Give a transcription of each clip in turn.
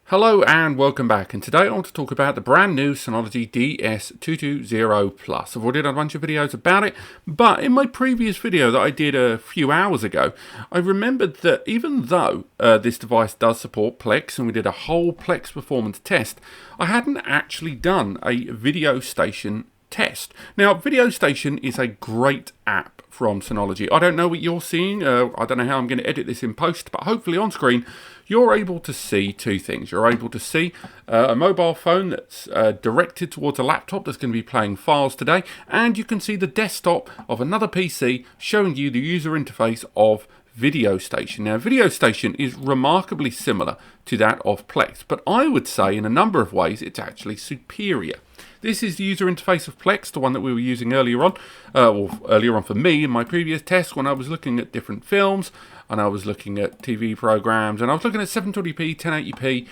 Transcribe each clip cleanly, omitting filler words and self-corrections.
Hello and welcome back, and today I want to talk about the brand new Synology DS220 Plus. I've already done a bunch of videos about it, but in my previous video that I did a few hours ago, I remembered that even though this device does support Plex, and we did a whole Plex performance test, I hadn't actually done a Video Station test. Now, Video Station is a great app from Synology. I don't know what you're seeing. I don't know how I'm going to edit this in post, but hopefully on screen you're able to see two things. You're able to see a mobile phone that's directed towards a laptop that's going to be playing files today, and you can see the desktop of another PC showing you the user interface of Video Station. Now, Video Station is remarkably similar to that of Plex, but I would say in a number of ways it's actually superior. This is the user interface of Plex, the one that we were using earlier on, earlier on for me in my previous test when I was looking at different films, and I was looking at TV programs, and I was looking at 720p, 1080p,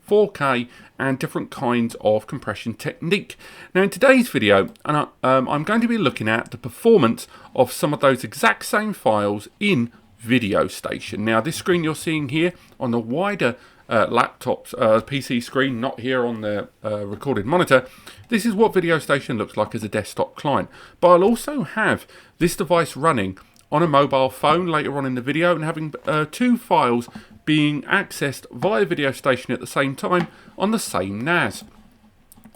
4K, and different kinds of compression technique. Now in today's video, I'm going to be looking at the performance of some of those exact same files in Video Station. Now this screen you're seeing here on the wider laptop's PC screen, not here on the recorded monitor, this is what Video Station looks like as a desktop client. But I'll also have this device running on a mobile phone later on in the video, and having two files being accessed via Video Station at the same time on the same NAS.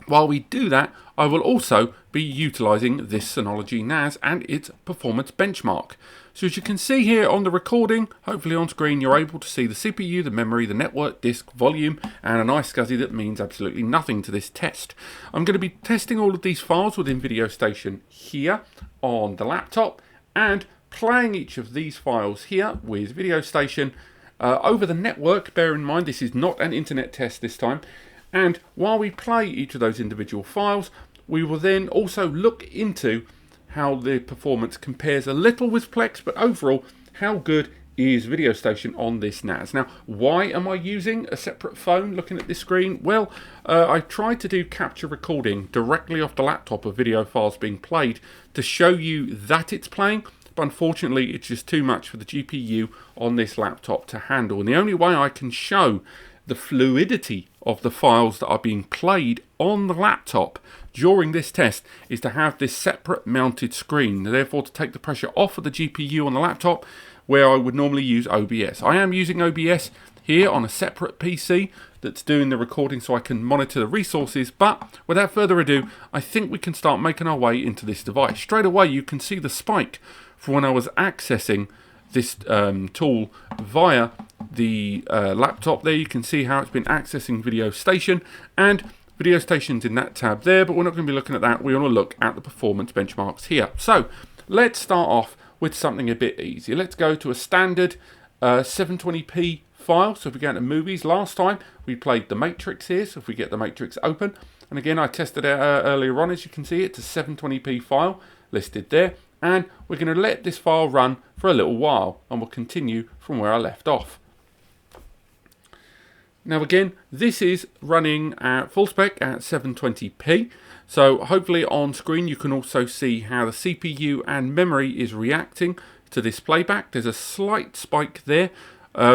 While we do that, I will also be utilising this Synology NAS and its performance benchmark. So as you can see here on the recording, hopefully on screen, you're able to see the CPU, the memory, the network, disk, volume, and a nice SCSI that means absolutely nothing to this test. I'm going to be testing all of these files within Video Station here on the laptop, and playing each of these files here with Video Station over the network. Bear in mind, this is not an internet test this time. And while we play each of those individual files, we will then also look into how the performance compares a little with Plex, but overall, how good is Video Station on this NAS. Now, why am I using a separate phone looking at this screen? Well, I tried to do capture recording directly off the laptop of video files being played to show you that it's playing, but unfortunately it's just too much for the GPU on this laptop to handle. And the only way I can show the fluidity of the files that are being played on the laptop during this test is to have this separate mounted screen, therefore to take the pressure off of the GPU on the laptop where I would normally use OBS. I am using OBS here on a separate PC that's doing the recording so I can monitor the resources, but without further ado, I think we can start making our way into this device. Straight away you can see the spike from when I was accessing this tool via the laptop there. You can see how it's been accessing Video Station, and Video Station's in that tab there, but we're not going to be looking at that. We want to look at the performance benchmarks here. So let's start off with something a bit easier. Let's go to a standard 720p file. So if we go into movies, last time we played The Matrix here, so if we get The Matrix open, and again I tested it earlier on, as you can see it's a 720p file listed there, and we're going to let this file run for a little while and we'll continue from where I left off. Now again, this is running at full spec at 720p, so hopefully on screen you can also see how the CPU and memory is reacting to this playback. There's a slight spike there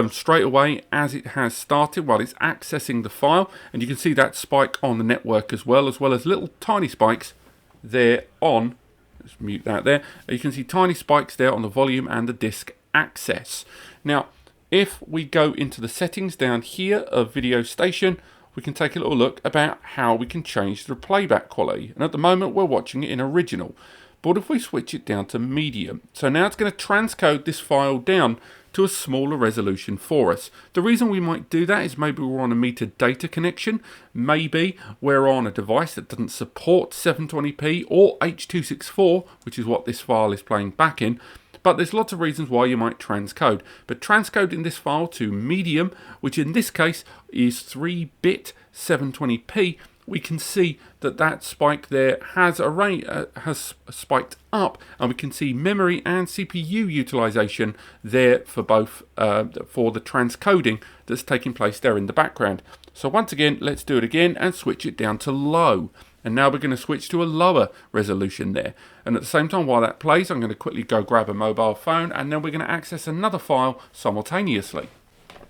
straight away as it has started while it's accessing the file, and you can see that spike on the network as well as little tiny spikes there on, let's mute that there, you can see tiny spikes there on the volume and the disk access. Now if we go into the settings down here of Video Station, we can take a little look about how we can change the playback quality. And at the moment we're watching it in original, but if we switch it down to medium, so now it's going to transcode this file down to a smaller resolution for us. The reason we might do that is maybe we're on a metered data connection, maybe we're on a device that doesn't support 720p or H.264, which is what this file is playing back in. But there's lots of reasons why you might transcode. But transcoding this file to medium, which in this case is 3-bit 720p, we can see that that spike there has spiked up, and we can see memory and CPU utilization there for both for the transcoding that's taking place there in the background. So once again, let's do it again and switch it down to low. And now we're going to switch to a lower resolution there. And at the same time, while that plays, I'm going to quickly go grab a mobile phone, and then we're going to access another file simultaneously.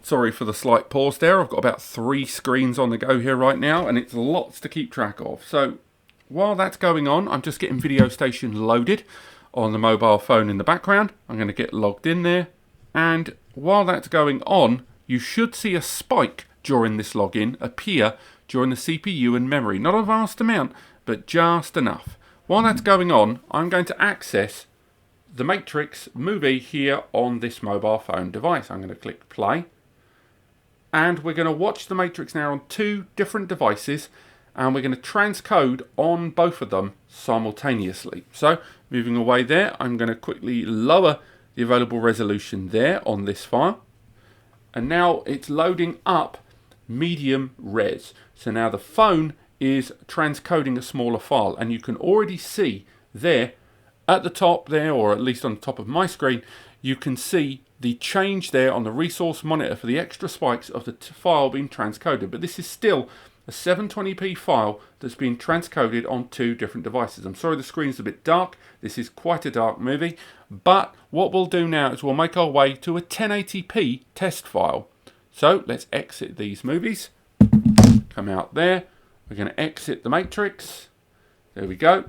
Sorry for the slight pause there. I've got about 3 screens on the go here right now, and it's lots to keep track of. So while that's going on, I'm just getting Video Station loaded on the mobile phone in the background. I'm going to get logged in there. And while that's going on, you should see a spike during this login appear during the CPU and memory. Not a vast amount, but just enough. While that's going on, I'm going to access the Matrix movie here on this mobile phone device. I'm going to click play. And we're going to watch the Matrix now on 2 different devices, and we're going to transcode on both of them simultaneously. So moving away there, I'm going to quickly lower the available resolution there on this file. And now it's loading up medium res. So now the phone is transcoding a smaller file, and you can already see there at the top there, or at least on the top of my screen, you can see the change there on the resource monitor for the extra spikes of the file being transcoded. But this is still a 720p file that's been transcoded on 2 different devices. I'm sorry the screen's a bit dark. This is quite a dark movie. But what we'll do now is we'll make our way to a 1080p test file. So let's exit these movies. Come out there. We're going to exit the Matrix. There we go.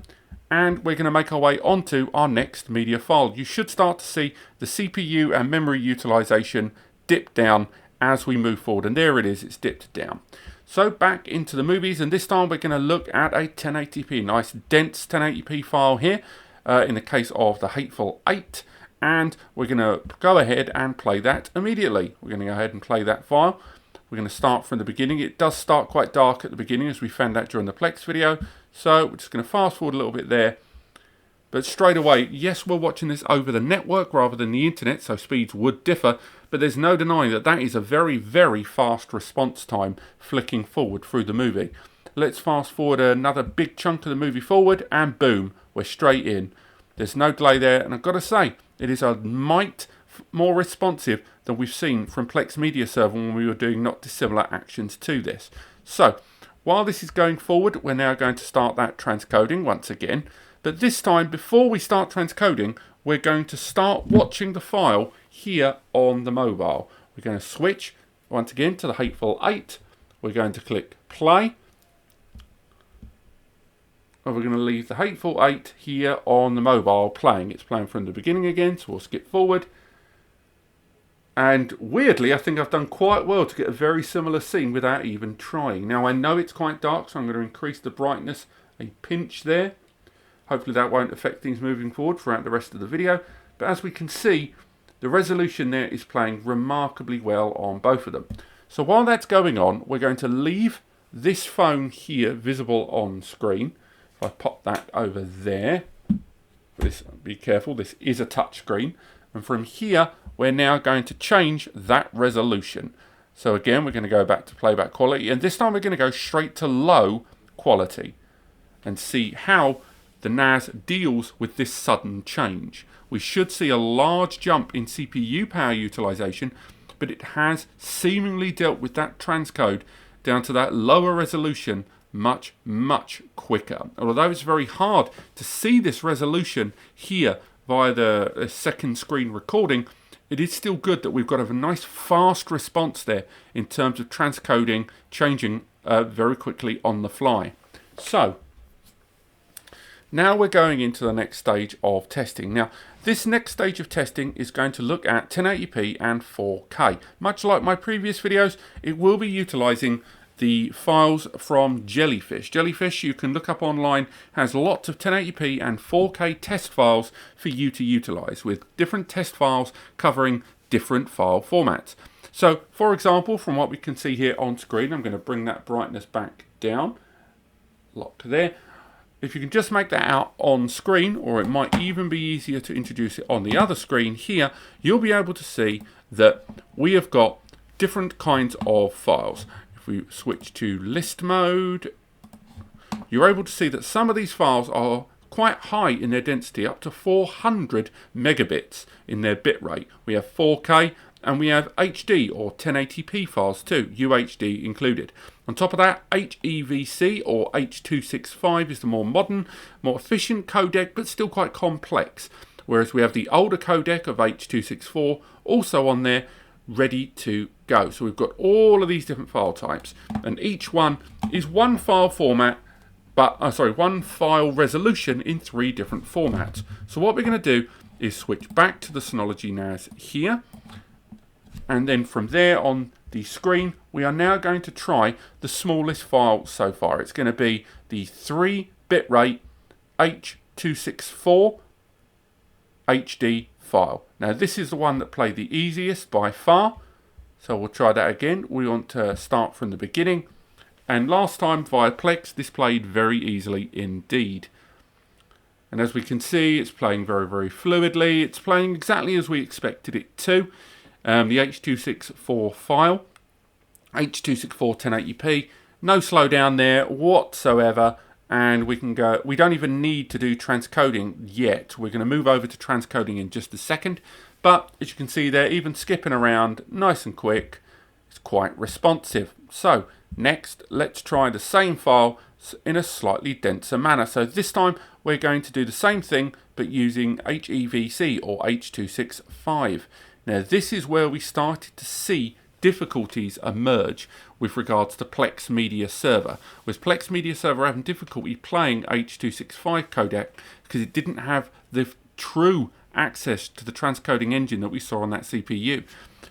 And we're going to make our way onto our next media file. You should start to see the CPU and memory utilization dip down as we move forward. And there it is, it's dipped down. So back into the movies, and this time we're going to look at a 1080p, nice dense 1080p file here, in the case of The Hateful Eight. And we're going to go ahead and play that immediately. We're going to go ahead and play that file. We're going to start from the beginning. It does start quite dark at the beginning, as we found out during the Plex video. So we're just going to fast forward a little bit there. But straight away, yes, we're watching this over the network rather than the internet, so speeds would differ. But there's no denying that that is a very, very fast response time flicking forward through the movie. Let's fast forward another big chunk of the movie forward, and boom, we're straight in. There's no delay there, and I've got to say, it is a mite more responsive than we've seen from Plex Media Server when we were doing not dissimilar actions to this. So, while this is going forward, we're now going to start that transcoding once again. But this time, before we start transcoding, we're going to start watching the file here on the mobile. We're going to switch once again to The Hateful Eight. We're going to click play. And we're going to leave The Hateful Eight here on the mobile playing. It's playing from the beginning again, so we'll skip forward. And weirdly, I think I've done quite well to get a very similar scene without even trying. Now I know it's quite dark, so I'm going to increase the brightness a pinch there. Hopefully that won't affect things moving forward throughout the rest of the video. But as we can see, the resolution there is playing remarkably well on both of them. So while that's going on, we're going to leave this phone here visible on screen. If I pop that over there, be careful, this is a touch screen. And from here, we're now going to change that resolution. So again, we're going to go back to playback quality, and this time we're going to go straight to low quality and see how the NAS deals with this sudden change. We should see a large jump in CPU power utilization, but it has seemingly dealt with that transcode down to that lower resolution much, much quicker. Although it's very hard to see this resolution here via the second screen recording, it is still good that we've got a nice fast response there in terms of transcoding, changing very quickly on the fly. So now we're going into the next stage of testing. Now this next stage of testing is going to look at 1080p and 4K. Much like my previous videos, it will be utilizing the files from Jellyfish. Jellyfish, you can look up online, has lots of 1080p and 4K test files for you to utilize, with different test files covering different file formats. So, for example, from what we can see here on screen, I'm going to bring that brightness back down. Lock there. If you can just make that out on screen, or it might even be easier to introduce it on the other screen here, you'll be able to see that we have got different kinds of files. If we switch to list mode, you're able to see that some of these files are quite high in their density, up to 400 megabits in their bitrate. We have 4K and we have HD or 1080p files too, UHD included. On top of that, HEVC or H.265 is the more modern, more efficient codec, but still quite complex. Whereas we have the older codec of H.264 also on there, ready to go. So we've got all of these different file types, and each one is one file format, but one file resolution in 3 different formats. So what we're going to do is switch back to the Synology NAS here, and then from there on the screen we are now going to try the smallest file so far. It's going to be the 3 bitrate H.264 HD file. Now this is the one that played the easiest by far, so we'll try that again. We want to start from the beginning, and last time via Plex this played very easily indeed. And as we can see, it's playing very, very fluidly. It's playing exactly as we expected it to. The H.264 file, H.264 1080p, no slowdown there whatsoever. And we can go, we don't even need to do transcoding yet. We're going to move over to transcoding in just a second. But as you can see there, even skipping around nice and quick, it's quite responsive. So next, let's try the same file in a slightly denser manner. So this time we're going to do the same thing but using HEVC or H.265. Now this is where we started to see difficulties emerge with regards to Plex Media Server. Was Plex Media Server having difficulty playing H.265 codec because it didn't have the true access to the transcoding engine that we saw on that CPU.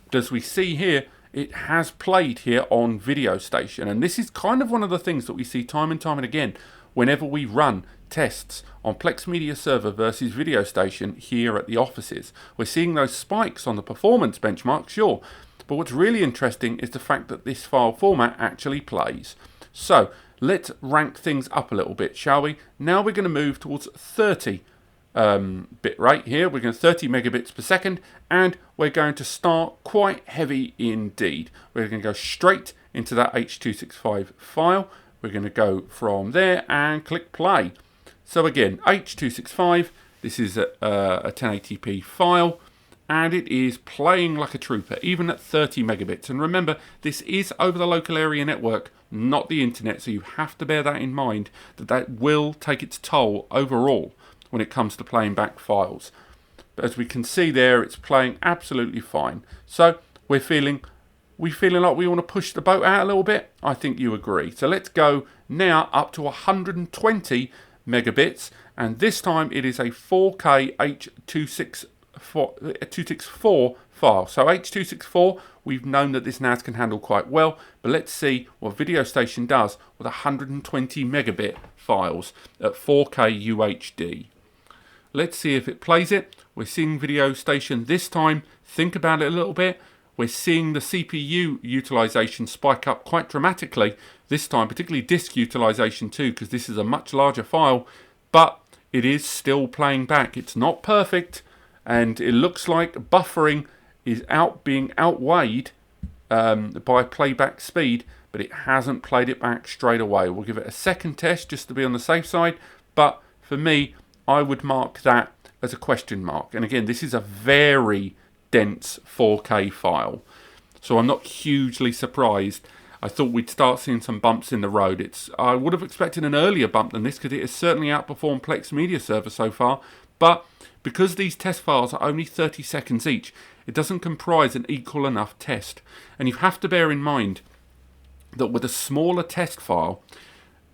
But as we see here, it has played here on Video Station, and this is kind of one of the things that we see time and time and again whenever we run tests on Plex Media Server versus Video Station here at the offices. We're seeing those spikes on the performance benchmark, sure, but what's really interesting is the fact that this file format actually plays. So let's rank things up a little bit, shall we? Now we're going to move towards 30 bit rate here. We're going to 30 megabits per second, and we're going to start quite heavy indeed. We're going to go straight into that H.265 file. We're going to go from there and click play. So again, H.265, this is a 1080p file, and it is playing like a trooper, even at 30 megabits. And remember, this is over the local area network, not the internet, so you have to bear that in mind, that that will take its toll overall when it comes to playing back files. But as we can see there, it's playing absolutely fine. So we're feeling like we want to push the boat out a little bit. I think you agree. So let's go now up to 120 megabits, and this time it is a 4K H.264 file. So H.264, we've known that this NAS can handle quite well, but let's see what Video Station does with 120 megabit files at 4K UHD. Let's see if it plays it. We're seeing Video Station this time think about it a little bit. We're seeing the CPU utilization spike up quite dramatically this time, particularly disk utilization too, because this is a much larger file, but it is still playing back. It's not perfect, and it looks like buffering is being outweighed by playback speed, but it hasn't played it back straight away. We'll give it a second test just to be on the safe side, but for me, I would mark that as a question mark. And again, this is a very dense 4K file, so I'm not hugely surprised. I thought we'd start seeing some bumps in the road. I would have expected an earlier bump than this, because it has certainly outperformed Plex Media Server so far, but because these test files are only 30 seconds each, it doesn't comprise an equal enough test. And you have to bear in mind that with a smaller test file,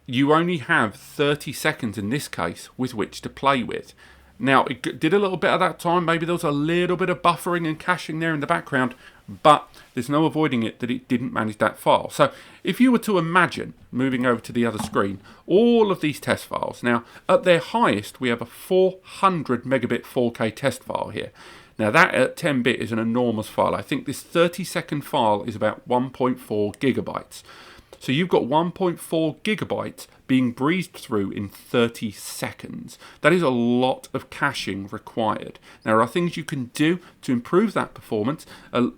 you only have 30 seconds in this case with which to play with. Now, it did a little bit of that time. Maybe there was a little bit of buffering and caching there in the background, but there's no avoiding it that it didn't manage that file. So if you were to imagine, moving over to the other screen, all of these test files. Now, at their highest, we have a 400 megabit 4K test file here. Now, that at 10 bit is an enormous file. I think this 30-second file is about 1.4 gigabytes. So you've got 1.4 gigabytes being breezed through in 30 seconds. That is a lot of caching required. Now, there are things you can do to improve that performance,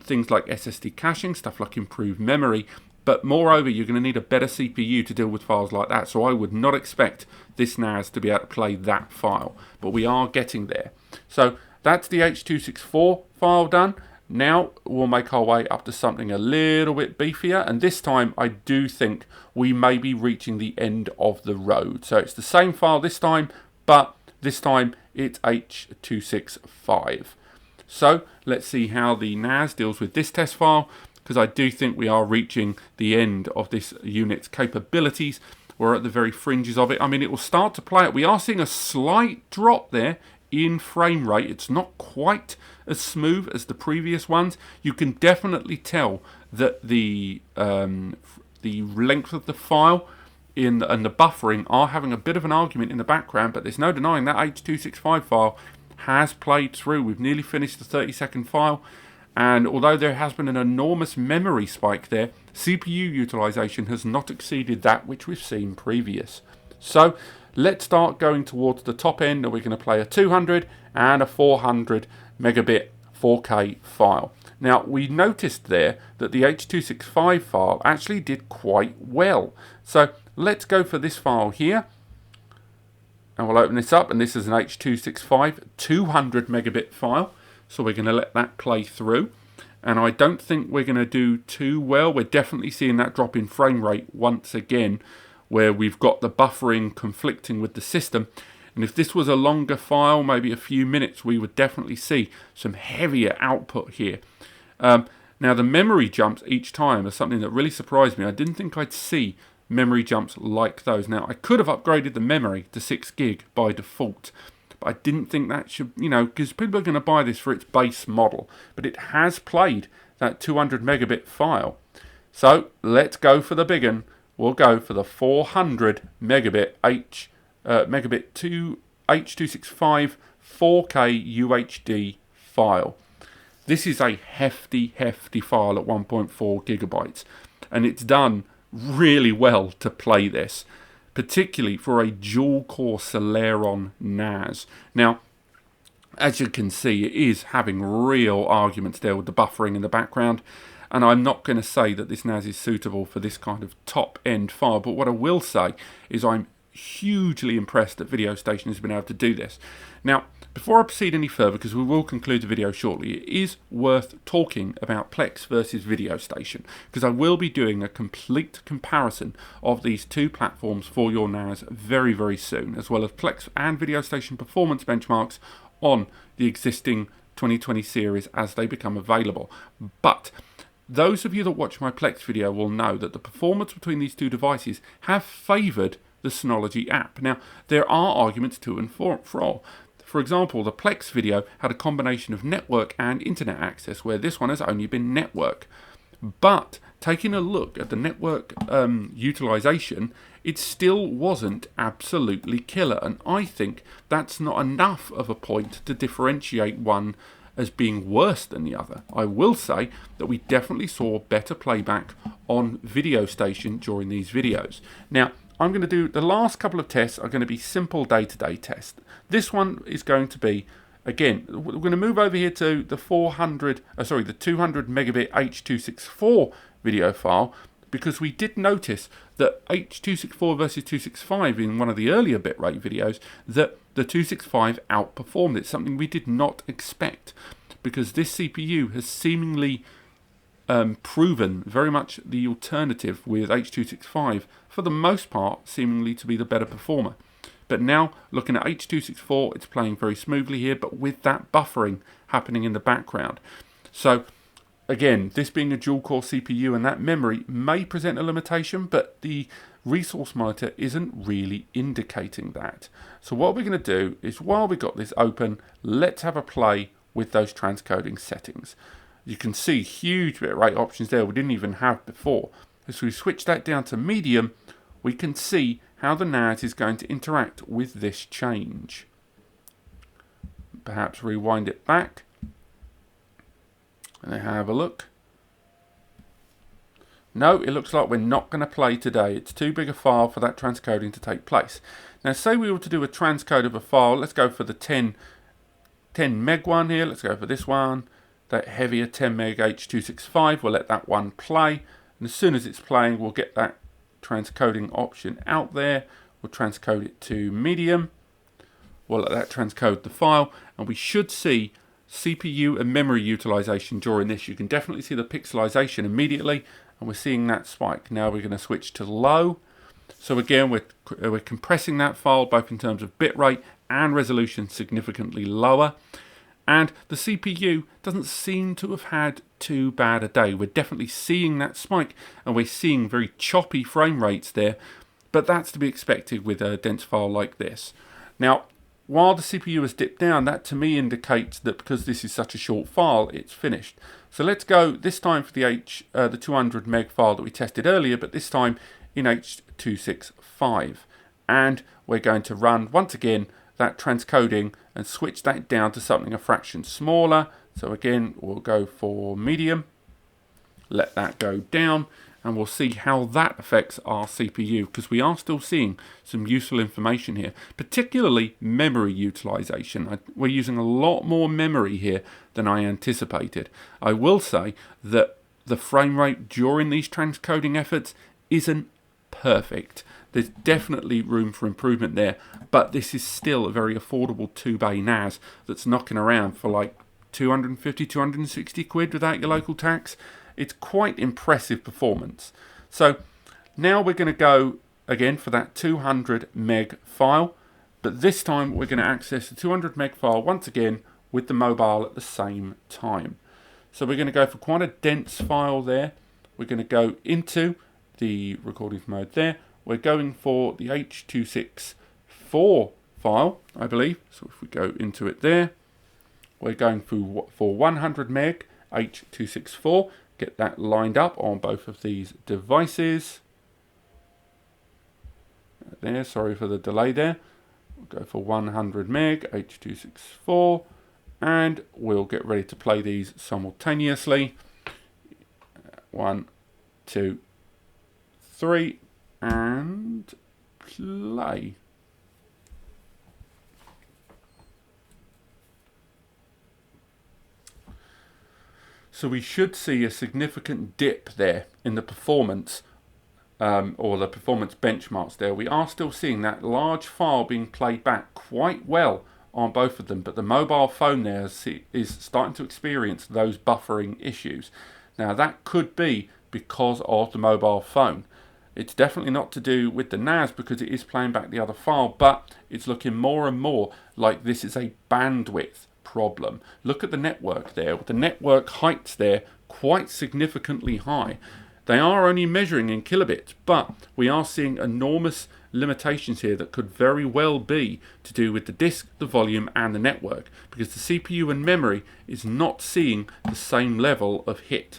things like SSD caching, stuff like improved memory, but moreover, you're going to need a better CPU to deal with files like that. So I would not expect this NAS to be able to play that file, but we are getting there. So that's the H.264 file done. Now we'll make our way up to something a little bit beefier, and this time I do think we may be reaching the end of the road. So it's the same file this time, but this time it's H.265. So let's see how the NAS deals with this test file. because I do think we are reaching the end of this unit's capabilities. We're at the very fringes of it. I mean, it will start to play it. We are seeing a slight drop there in frame rate. It's not quite as smooth as the previous ones. You can definitely tell that the length of the file and the buffering are having a bit of an argument in the background, but there's no denying that H.265 file has played through. We've nearly finished the 30-second file, and although there has been an enormous memory spike there, CPU utilization has not exceeded that which we've seen previous. So let's start going towards the top end, and we're going to play a 200 and a 400 megabit 4K file. Now, we noticed there that the H.265 file actually did quite well. So let's go for this file here, and we'll open this up, and this is an H.265 200 megabit file. So we're going to let that play through, and I don't think we're going to do too well. We're definitely seeing that drop in frame rate once again, where we've got the buffering conflicting with the system. And if this was a longer file, maybe a few minutes, we would definitely see some heavier output here. Now, the memory jumps each time are something that really surprised me. I didn't think I'd see memory jumps like those. Now, I could have upgraded the memory to 6 gig by default, but I didn't think that should, you know, because people are going to buy this for its base model. But it has played that 200 megabit file. So let's go for the big one. We'll go for the 400 megabit H.265 4K UHD file. This is a hefty file at 1.4 gigabytes, and it's done really well to play this, particularly for a dual-core Celeron NAS. Now, as you can see, it is having real arguments there with the buffering in the background, and I'm not going to say that this NAS is suitable for this kind of top-end file, but what I will say is I'm hugely impressed that VideoStation has been able to do this. Now, before I proceed any further, because we will conclude the video shortly, it is worth talking about Plex versus VideoStation, because I will be doing a complete comparison of these two platforms for your NAS very, very soon, as well as Plex and VideoStation performance benchmarks on the existing 2020 series as they become available. But those of you that watch my Plex video will know that the performance between these two devices have favoured the Synology app. Now, there are arguments to and fro. For example, the Plex video had a combination of network and internet access, where this one has only been network. But taking a look at the network utilization, it still wasn't absolutely killer. And I think that's not enough of a point to differentiate one as being worse than the other. I will say that we definitely saw better playback on VideoStation during these videos. Now, I'm going to do the last couple of tests are going to be simple day-to-day tests. This one is going to be, again, we're going to move over here to the 200 megabit H.264 video file, because we did notice that H.264 versus 265 in one of the earlier bitrate videos, that the 265 outperformed it, something we did not expect, because this CPU has seemingly proven very much the alternative with H.265, for the most part, seemingly to be the better performer. But now, looking at H.264, it's playing very smoothly here, but with that buffering happening in the background. So, again, this being a dual-core CPU and that memory may present a limitation, but the resource monitor isn't really indicating that. So what we're going to do is, while we've got this open, let's have a play with those transcoding settings. You can see huge bitrate options there we didn't even have before. As we switch that down to medium, we can see how the NAS is going to interact with this change. Perhaps rewind it back and have a look. No, it looks like we're not going to play today. It's too big a file for that transcoding to take place. Now, say we were to do a transcode of a file. Let's go for the 10 meg one here. Let's go for this one. That heavier 10 meg H.265. We'll let that one play. And as soon as it's playing, we'll get that transcoding option out there. We'll transcode it to medium. We'll let that transcode the file. And we should see CPU and memory utilization during this. You can definitely see the pixelization immediately. And we're seeing that spike. Now we're going to switch to low. So again, we're compressing that file both in terms of bitrate and resolution significantly lower. And the CPU doesn't seem to have had too bad a day. We're definitely seeing that spike, and we're seeing very choppy frame rates there, but that's to be expected with a dense file like this. Now, while the CPU has dipped down, that to me indicates that because this is such a short file, it's finished. So let's go this time for the 200 meg file that we tested earlier, but this time in H.265. And we're going to run, once again, that transcoding and switch that down to something a fraction smaller. So again, we'll go for medium, let that go down, and we'll see how that affects our CPU, because we are still seeing some useful information here, particularly memory utilization. We're using a lot more memory here than I anticipated. I will say that the frame rate during these transcoding efforts isn't perfect. There's definitely room for improvement there, but this is still a very affordable 2-bay NAS that's knocking around for like 250, 260 quid without your local tax. It's quite impressive performance. So now we're going to go again for that 200 meg file, but this time we're going to access the 200 meg file once again with the mobile at the same time. So we're going to go for quite a dense file there. We're going to go into the recording mode there. We're going for the H.264 file, I believe. So if we go into it there, we're going for 100 meg H.264. Get that lined up on both of these devices. There, sorry for the delay there. We'll go for 100 meg H.264, and we'll get ready to play these simultaneously. 1, 2, 3, and play. So we should see a significant dip there in the performance, or the performance benchmarks there. We are still seeing that large file being played back quite well on both of them, but the mobile phone there is starting to experience those buffering issues. Now that could be because of the mobile phone. It's definitely not to do with the NAS because it is playing back the other file, but it's looking more and more like this is a bandwidth problem. Look at the network there, with the network heights there quite significantly high. They are only measuring in kilobits, but we are seeing enormous limitations here that could very well be to do with the disk, the volume, and the network, because the CPU and memory is not seeing the same level of hit.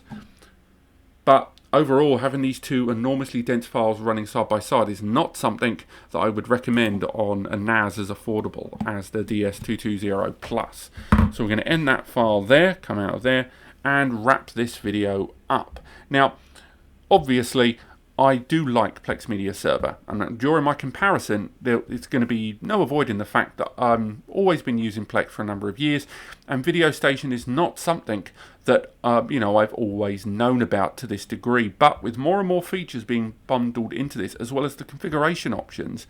But overall, having these two enormously dense files running side by side is not something that I would recommend on a NAS as affordable as the DS220 Plus. So we're going to end that file there, come out of there, and wrap this video up. Now, obviously, I do like Plex Media Server, and during my comparison, it's going to be no avoiding the fact that I've always been using Plex for a number of years, and Video Station is not something that I've always known about to this degree. But with more and more features being bundled into this, as well as the configuration options,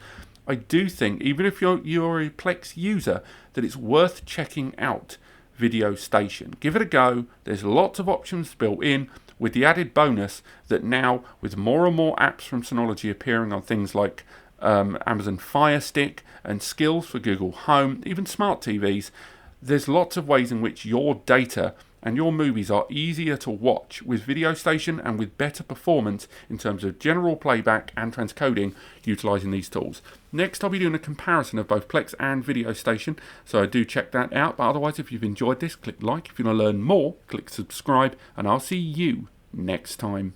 I do think, even if you're a Plex user, that it's worth checking out Video Station. Give it a go. There's lots of options built in, with the added bonus that now, with more and more apps from Synology appearing on things like Amazon Fire Stick and skills for Google Home, even smart TVs, there's lots of ways in which your data and your movies are easier to watch with Video Station, and with better performance in terms of general playback and transcoding utilising these tools. Next, I'll be doing a comparison of both Plex and Video Station, so do check that out. But otherwise, if you've enjoyed this, click like. If you want to learn more, click subscribe, and I'll see you next time.